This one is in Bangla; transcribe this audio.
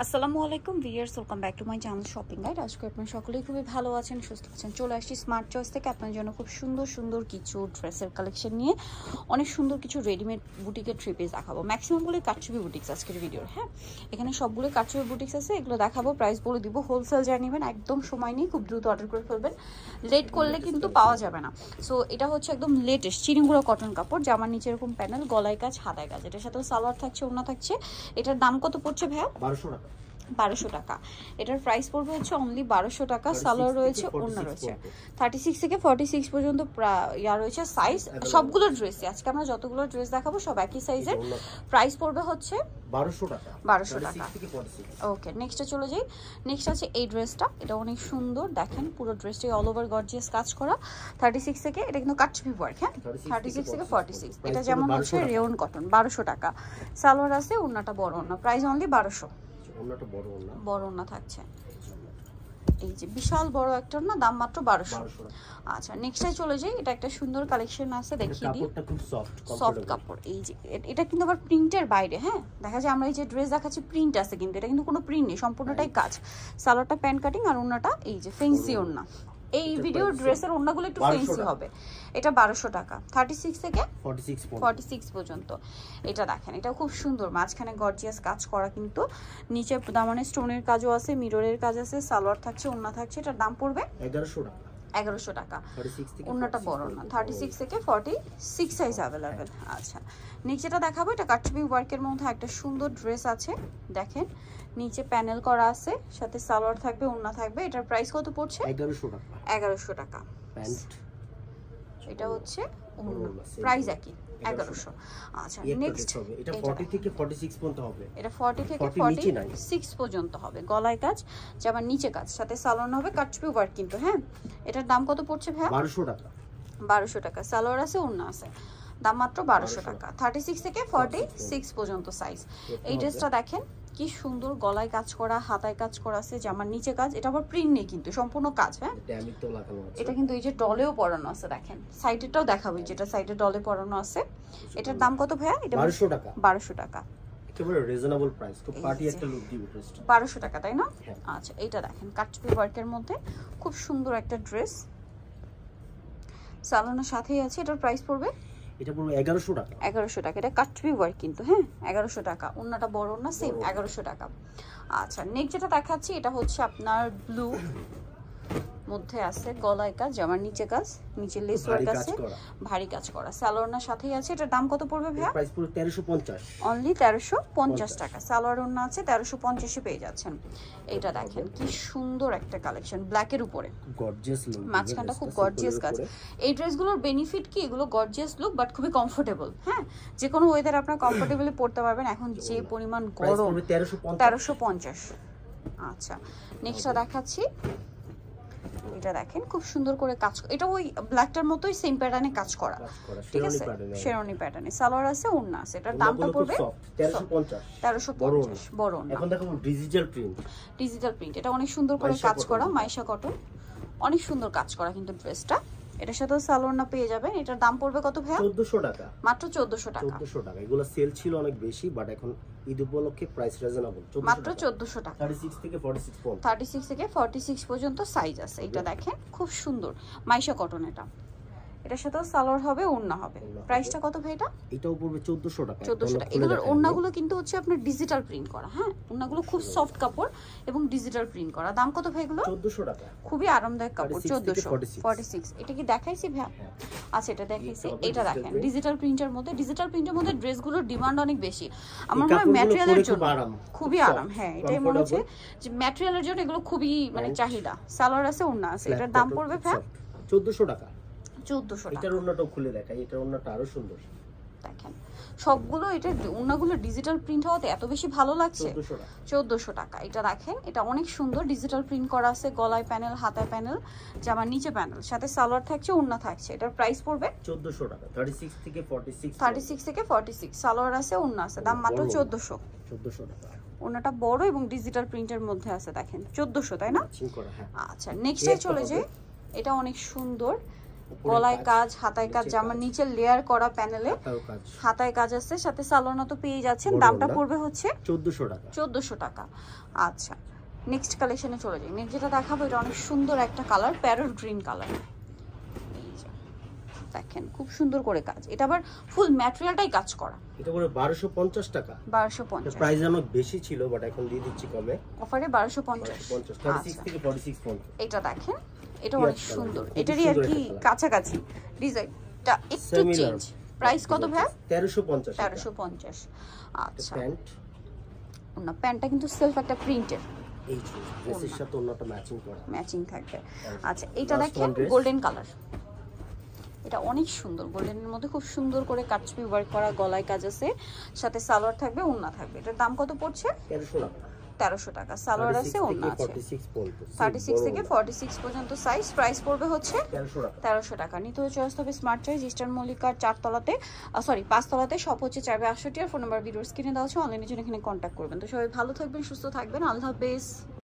আসসালামু আলাইকুম viewers, welcome back to my channel shopping guide. আজকে আপনারা সকলেই খুবই ভালো আছেন, সুস্থ আছেন। চলে আসছি স্মার্ট চয়েস থেকে আপনার জন্য খুব সুন্দর সুন্দর কিছু ড্রেসের কালেকশন নিয়ে। অনেক সুন্দর কিছু রেডিমেড বুটিকের থ্রি পিস দেখাবো। ম্যাক্সিমামগুলোই কাটছবি বুটিক্স আজকের ভিডিওর। হ্যাঁ, এখানে সবগুলোই কাটছবি বুটিক্স আছে, এগুলো দেখাবো, প্রাইস বলে দিব। হোলসেল যা নেবেন একদম সময় নিয়ে খুব দ্রুত অর্ডার করে ফেলবেন, লেট করলে কিন্তু পাওয়া যাবে না। সো এটা হচ্ছে একদম লেটেস্ট চিনিগুঁড়ো কটন কাপড়, জামার নিচে এরকম প্যানেল, গলায় কাজ, হাতায় কাজ, এটার সাথেও সালোয়ার থাকছে, ওড়না থাকছে। এটার দাম কত পড়ছে ভাইয়া? 1200 টাকা। 1200 টাকা। এটার প্রাইস পড়বে হচ্ছে অনলি 1200 টাকা। সালোয়ার রয়েছে, ওড়না রয়েছে। 36 থেকে 46 পর্যন্ত ইয়া রয়েছে সাইজ সবগুলো ড্রেসে। আজকে আমরা যতগুলো ড্রেস দেখাবো সব একই সাইজের। প্রাইস পড়বে হচ্ছে 1200 টাকা। 1200 টাকা। ওকে, নেক্সটে চলে যাই। নেক্সট আছে এই ড্রেসটা, এটা অনেক সুন্দর। দেখেন পুরো ড্রেসটাই অল ওভার গর্জিয়াস কাজ করা। 36 থেকে, এটা কিন্তু কাটছবি ওয়ার্ক। হ্যাঁ, 36 থেকে 46। এটা যেমন হচ্ছে রেয়ন কটন। 1200 টাকা। সালোয়ার আছে, ওড়নাটা বড় ওড়না। Price only 1200। ওড়নাটা বড় ওড়না, বড় ওড়না থাকছে। এই যে বিশাল বড় একটা না, দাম মাত্র 1200। আচ্ছা, নেক্সটে চলে যাই। এটা একটা সুন্দর কালেকশন আছে, দেখিয়ে দিই। কাপড়টা খুব সফট কাপড়। এই যে এটা কিন্তু আবার প্রিন্টের বাইরে। হ্যাঁ, দেখা যায় আমরা এই যে ড্রেস দেখাচ্ছি প্রিন্ট আছে, কিন্তু এটা কিন্তু কোনো প্রিন্ট নেই, সম্পূর্ণটাই কাজ। সালোয়ারটা প্যান্ট কাটিং আর ওড়নাটা এই যে ফেন্সি ওড়না। এই ভিডিও ড্রেসের ওড়নাগুলো একটু ফেন্সি হবে। এটা 1200 টাকা। 36 থেকে 46 পর্যন্ত। এটা দেখেন, এটা খুব সুন্দর, মাঝখানে গর্জিয়াস কাজ করা, কিন্তু নিচে দামানে স্টোনের কাজও আছে, মিররের কাজ আছে, সালোয়ার থাকছে, ওড়না থাকছে। এটার দাম পড়বে 1100 টাকা। 1100 টাকা। ওড়নাটা বড় না। 36 থেকে 46 সাইজ অ্যাভেলেবেল। আচ্ছা, নিচে যেটা দেখাবো, এটা কাটছবি ওয়ার্কের মধ্যে একটা সুন্দর ড্রেস আছে। দেখেন নিচে প্যানেল করা আছে, সাথে সালোয়ার থাকবে, ওড়না থাকবে। এটার প্রাইস কত পড়ছে? 1100 টাকা। 1100 টাকা। প্যান্ট এটা হচ্ছে ওড়না, প্রাইস একই 1100। আচ্ছা, নেক্সট এটা 40 থেকে 46 পর্যন্ত হবে। এটা 40 থেকে 46 পর্যন্ত হবে। গলায় কাজ, জামার নিচে কাজ, সাথে সালোয়ার হবে কাটছবি ওয়ার্ক কিন্তু। হ্যাঁ, এটার দাম কত পড়ছে ভাই? 1200 টাকা। 1200 টাকা। সালোয়ার আছে, ওড়না আছে, দাম মাত্র 1200 টাকা। 36 থেকে 46 পর্যন্ত সাইজ। এই ড্রেসটা দেখেন কি সুন্দর, গলায় কাজ করা, হাতায় কাজ করা আছে, জামার নিচে কাজ। এটা আবার প্রিন্ট নেই কিন্তু, সম্পূর্ণ কাজ। হ্যাঁ, এটা কিন্তু এই যে ডলেও পরানো আছে, দেখেন সাইডেরটাও দেখাবো, যেটা সাইডে ডলে পরানো আছে। এটার দাম কত ভাইয়া? এটা 1200 টাকা। 1200 টাকা, একেবারে রিজনেবল প্রাইস। খুব পার্টি একটা লুক দিবে ড্রেসটা। 1200 টাকা, তাই না? আচ্ছা, এটা দেখেন কাটছবি ওয়ার্কের মধ্যে খুব সুন্দর একটা ড্রেস, সালোয়ারের সাথেই আছে। এটার প্রাইস পড়বে, এটা পুরো 1100 টাকা। 1100 টাকা। এটা কাটছবি ওয়ার্ক কিন্তু। হ্যাঁ, 1100 টাকা। ওড়নাটা বড় না, সেম 1100 টাকা। আচ্ছা, নেক্সট যেটা দেখাচ্ছি, এটা হচ্ছে আপনার ব্লু মধ্যে আছে, গলায় কাজ, জামার নিচে কাজ, নিচে লেস ওয়ার্ক আছে, ভারী কাজ করা, সালোয়ারের সাথেই আছে। এটার দাম কত পড়বে ভাইয়া? প্রাইস পুরো 1350। অনলি 1350 টাকা। সালোয়ার ওড়না আছে, 1350 এ পেয়ে যাচ্ছেন। এটা দেখেন কি সুন্দর একটা কালেকশন, ব্ল্যাকের উপরে গর্জিয়াস লুক, মাঝখানটা খুব গর্জিয়াস কাজ। এই ড্রেসগুলোর বেনিফিট কি, এগুলো গর্জিয়াস লুক বাট খুবই কমফোর্টেবল। হ্যাঁ, যে কোনো ওয়েদার আপনারা কমফোর্টেবলি পড়তে পারবেন। এখন যে পরিমাণ গরম, 1350। আচ্ছা, নেক্সটটা দেখাচ্ছি। এটা দেখেন খুব সুন্দর করে কাজ, এটা ওই ব্ল্যাকটার মতোই সেম প্যাটার্নে কাজ করা, ঠিক আছে? শেরওয়ানি প্যাটার্নে, সালোয়ার আছে, ওড়না আছে। এটার দামটা পড়বে 1350। বড় ওড়না। এখন দেখো ডিজিটাল প্রিন্ট। ডিজিটাল প্রিন্ট, এটা অনেক সুন্দর করে কাজ করা, মাইশা কটন, অনেক সুন্দর কাজ করা কিন্তু ড্রেসটা। এটার সাথেও সালোয়ার না পেয়ে যাবেন। এটার দাম পড়বে কত ভাইয়া? 1400 টাকা। মাত্র 1400 টাকা। 1400 টাকা। এগুলো সেল ছিল অনেক বেশি, বাট এখন ঈদ উপলক্ষে প্রাইস রিজনেবল। মাত্র 1400 টাকা। 36 থেকে 46 পর্যন্ত। 36 থেকে 46 পর্যন্ত সাইজ আছে। এটা দেখেন খুব সুন্দর মাইশা কটন। এটার সাথেও সালোয়ার হবে, ওড়না হবে। প্রাইসটা কত ভাই এটা? এটাও পড়বে 1400 টাকা। 1400 টাকা। এগুলোর ওড়নাগুলো কিন্তু হচ্ছে আপনার ডিজিটাল প্রিন্ট করা। হ্যাঁ, ওড়নাগুলো খুব সফট কাপড় এবং ডিজিটাল প্রিন্ট করা। দাম কত ভাই এগুলো? 1400 টাকা। খুবই আরামদায়ক কাপড়। 1446। এটা কি দেখাইছি ভাই? আচ্ছা, এটা দেখাইছি। এটা দেখেন ডিজিটাল প্রিন্টের মধ্যে। ডিজিটাল প্রিন্টের মধ্যে ড্রেসগুলোর ডিমান্ড অনেক বেশি। আমার মনে হয় ম্যাটেরিয়ালের জন্য খুবই আরাম। হ্যাঁ, এটাই মনে হচ্ছে যে ম্যাটেরিয়ালের জন্য এগুলো খুবই মানে চাহিদা। সালোয়ার আছে, ওড়না আছে। এটার দাম পড়বে ভাই 1400 টাকা। 1400 টাকা। এটার ওড়নাটাও খুলে দেখাই, এটার ওড়নাটা আরো সুন্দর। দেখেন সবগুলো, এটা ওড়নাগুলো ডিজিটাল প্রিন্ট হওয়াতে এত বেশি ভালো লাগছে। 1400 টাকা। এটা দেখেন, এটা অনেক সুন্দর, ডিজিটাল প্রিন্ট করা আছে, গলায় প্যানেল, হাতায় প্যানেল, জামার নিচে প্যানেল, সাথে সালোয়ার থাকছে, ওড়না থাকছে। এটার প্রাইস পড়বে 1400 টাকা। 36 থেকে 46। 36 থেকে 46। সালোয়ার আছে, ওড়না আছে, দাম মাত্র 1400 টাকা। ওড়নাটা বড় এবং ডিজিটাল প্রিন্টের মধ্যে আছে। দেখেন 1400, তাই না? আচ্ছা, নেক্সটে চলে যাই। এটা অনেক সুন্দর, গলায় কাজ, হাতায় কাজ, জামার নিচে লেয়ার করা প্যানেলে হাতায়ও কাজ। হাতায় কাজ আছে, সাথে সালোয়ারও তো পেয়ে যাচ্ছেন। বড় দামটা ওড়না। পড়বে হচ্ছে 1400 টাকা। 1400 টাকা। আচ্ছা, নেক্সট কালেকশনে চলে যাই। নেক্সট যেটা দেখাবো এটা অনেক সুন্দর একটা কালার, প্যারট গ্রিন কালার। দেখেন খুব সুন্দর করে কাজ, এটা আবার ফুল ম্যাটেরিয়ালটাই কাজ করা। এটা করে 1250 টাকা। 1250 প্রাইস অনেক বেশি ছিল বাট এখন দিয়ে দিচ্ছি কমে। অফারে 1250। 36 থেকে 46 পর্যন্ত। এটা দেখেন, এটা অনেক সুন্দর, এটারই আর কি কাছাকাছি ডিজাইনটা একটু চেঞ্জ। প্রাইস কত ভাই? 1350 টাকা। 1350। আচ্ছা, প্যান্ট, না প্যান্টটা কিন্তু সেলফ একটা প্রিন্টের, এই ড্রেসের সাথে ওন্নাটা ম্যাচিং করা। ম্যাচিং থাকবে। আচ্ছা, এটা Last দেখেন one dress। গোল্ডেন কালার, এটা অনেক সুন্দর, গোল্ডেনের মধ্যে খুব সুন্দর করে কাটছবি ওয়ার্ক করা, গলায় কাজ আছে, সাথে সালোয়ার থাকবে, ওড়না থাকবে। এটার দাম কত পড়ছে? 1300 টাকা। 1300 টাকা। সালোয়ার আছে, ওড়না আছে। 46 পর্যন্ত। 36 থেকে 46 পর্যন্ত সাইজ। প্রাইস পড়বে হচ্ছে 1300 টাকা। 1300 টাকা। নিতে হচ্ছে হবে স্মার্ট চয়েস, ইস্টার্ন মল্লিকার 4 তলাতে, সরি 5 তলাতে। সব হচ্ছে 462 আর ফোন নাম্বার ভিডিওর স্ক্রিনে দেওয়া আছে। অনলাইনের জন্য এখানে কন্ট্যাক্ট করবেন। তো সবাই ভালো থাকবেন, সুস্থ থাকবেন, আল্লাহ হাফেজ।